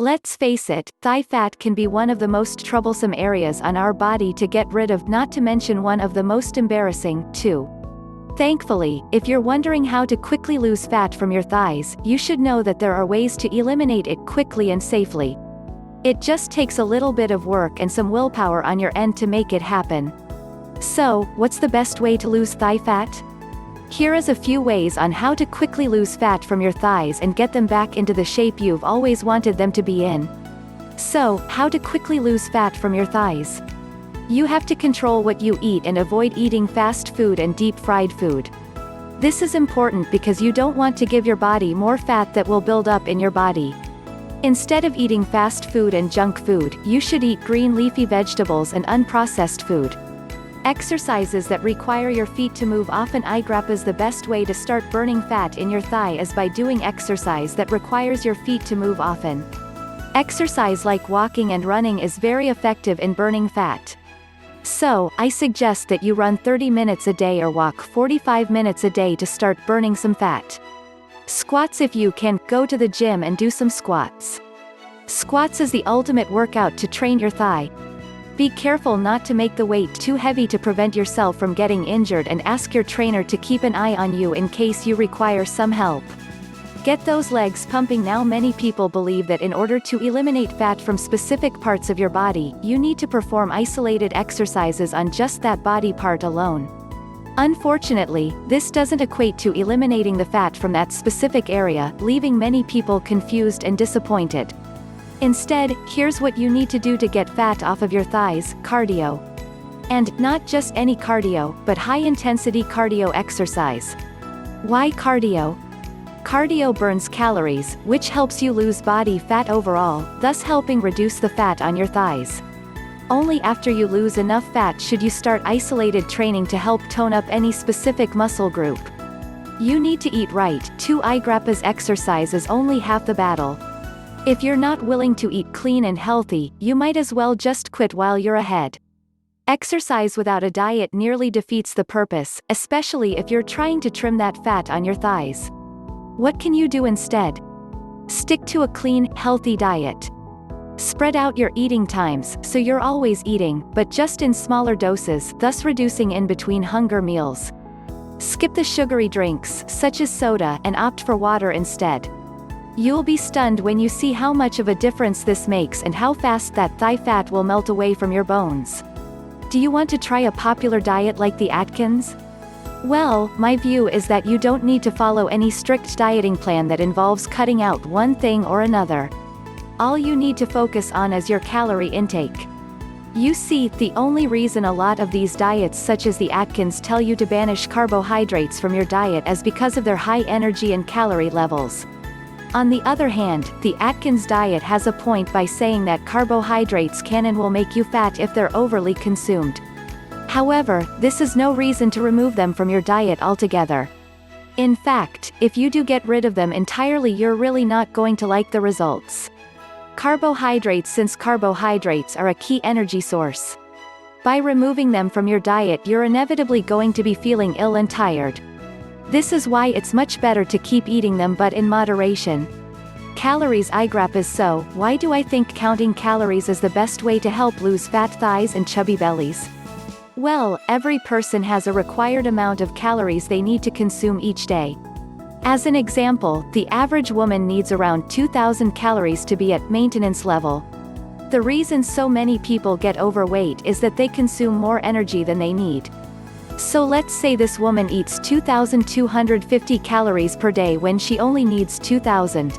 Let's face it, thigh fat can be one of the most troublesome areas on our body to get rid of, not to mention one of the most embarrassing, too. Thankfully, if you're wondering how to quickly lose fat from your thighs, you should know that there are ways to eliminate it quickly and safely. It just takes a little bit of work and some willpower on your end to make it happen. So, what's the best way to lose thigh fat? Here is a few ways on how to quickly lose fat from your thighs and get them back into the shape you've always wanted them to be in. So, how to quickly lose fat from your thighs? You have to control what you eat and avoid eating fast food and deep-fried food. This is important because you don't want to give your body more fat that will build up in your body. Instead of eating fast food and junk food, you should eat green leafy vegetables and unprocessed food. Exercises that require your feet to move often. Is the best way to start burning fat in your thigh is by doing exercise that requires your feet to move often. Exercise like walking and running is very effective in burning fat. So, I suggest that you run 30 minutes a day or walk 45 minutes a day to start burning some fat. Squats. If you can, go to the gym and do some squats. Squats is the ultimate workout to train your thigh. Be careful not to make the weight too heavy to prevent yourself from getting injured, and ask your trainer to keep an eye on you in case you require some help. Get those legs pumping now. Many people believe that in order to eliminate fat from specific parts of your body, you need to perform isolated exercises on just that body part alone. Unfortunately, this doesn't equate to eliminating the fat from that specific area, leaving many people confused and disappointed. Instead, here's what you need to do to get fat off of your thighs: cardio. And, not just any cardio, but high-intensity cardio exercise. Why cardio? Cardio burns calories, which helps you lose body fat overall, thus helping reduce the fat on your thighs. Only after you lose enough fat should you start isolated training to help tone up any specific muscle group. You need to eat right. 2 exercise is only half the battle. If you're not willing to eat clean and healthy, you might as well just quit while you're ahead. Exercise without a diet nearly defeats the purpose, especially if you're trying to trim that fat on your thighs. What can you do instead? Stick to a clean, healthy diet. Spread out your eating times, so you're always eating, but just in smaller doses, thus reducing in between hunger meals. Skip the sugary drinks, such as soda, and opt for water instead. You'll be stunned when you see how much of a difference this makes and how fast that thigh fat will melt away from your bones. Do you want to try a popular diet like the Atkins? Well, my view is that you don't need to follow any strict dieting plan that involves cutting out one thing or another. All you need to focus on is your calorie intake. You see, the only reason a lot of these diets such as the Atkins tell you to banish carbohydrates from your diet is because of their high energy and calorie levels. On the other hand, the Atkins diet has a point by saying that carbohydrates can and will make you fat if they're overly consumed. However, this is no reason to remove them from your diet altogether. In fact, if you do get rid of them entirely, you're really not going to like the results. Carbohydrates. Since carbohydrates are a key energy source, by removing them from your diet you're inevitably going to be feeling ill and tired. This is why it's much better to keep eating them, but in moderation. Calories. So, why do I think counting calories is the best way to help lose fat thighs and chubby bellies? Well, every person has a required amount of calories they need to consume each day. As an example, the average woman needs around 2,000 calories to be at maintenance level. The reason so many people get overweight is that they consume more energy than they need. So let's say this woman eats 2,250 calories per day when she only needs 2,000.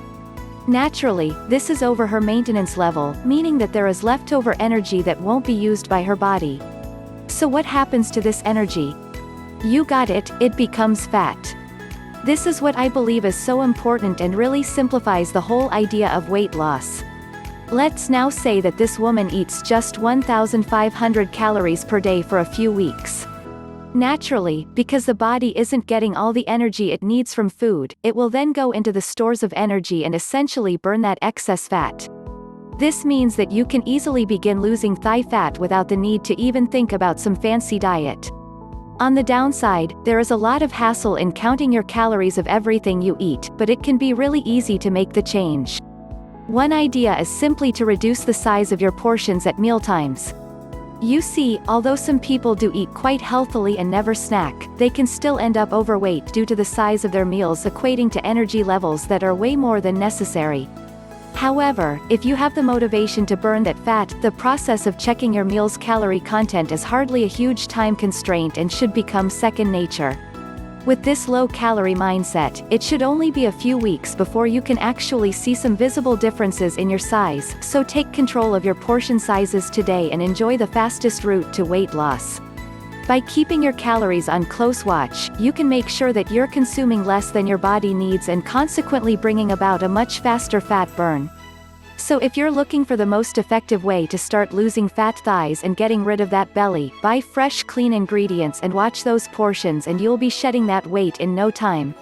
Naturally, this is over her maintenance level, meaning that there is leftover energy that won't be used by her body. So what happens to this energy? You got it, it becomes fat. This is what I believe is so important and really simplifies the whole idea of weight loss. Let's now say that this woman eats just 1,500 calories per day for a few weeks. Naturally, because the body isn't getting all the energy it needs from food, it will then go into the stores of energy and essentially burn that excess fat. This means that you can easily begin losing thigh fat without the need to even think about some fancy diet. On the downside, there is a lot of hassle in counting your calories of everything you eat, but it can be really easy to make the change. One idea is simply to reduce the size of your portions at mealtimes. You see, although some people do eat quite healthily and never snack, they can still end up overweight due to the size of their meals equating to energy levels that are way more than necessary. However, if you have the motivation to burn that fat, the process of checking your meal's calorie content is hardly a huge time constraint and should become second nature. With this low-calorie mindset, it should only be a few weeks before you can actually see some visible differences in your size, so take control of your portion sizes today and enjoy the fastest route to weight loss. By keeping your calories on close watch, you can make sure that you're consuming less than your body needs and consequently bringing about a much faster fat burn. So if you're looking for the most effective way to start losing fat thighs and getting rid of that belly, buy fresh clean ingredients and watch those portions and you'll be shedding that weight in no time.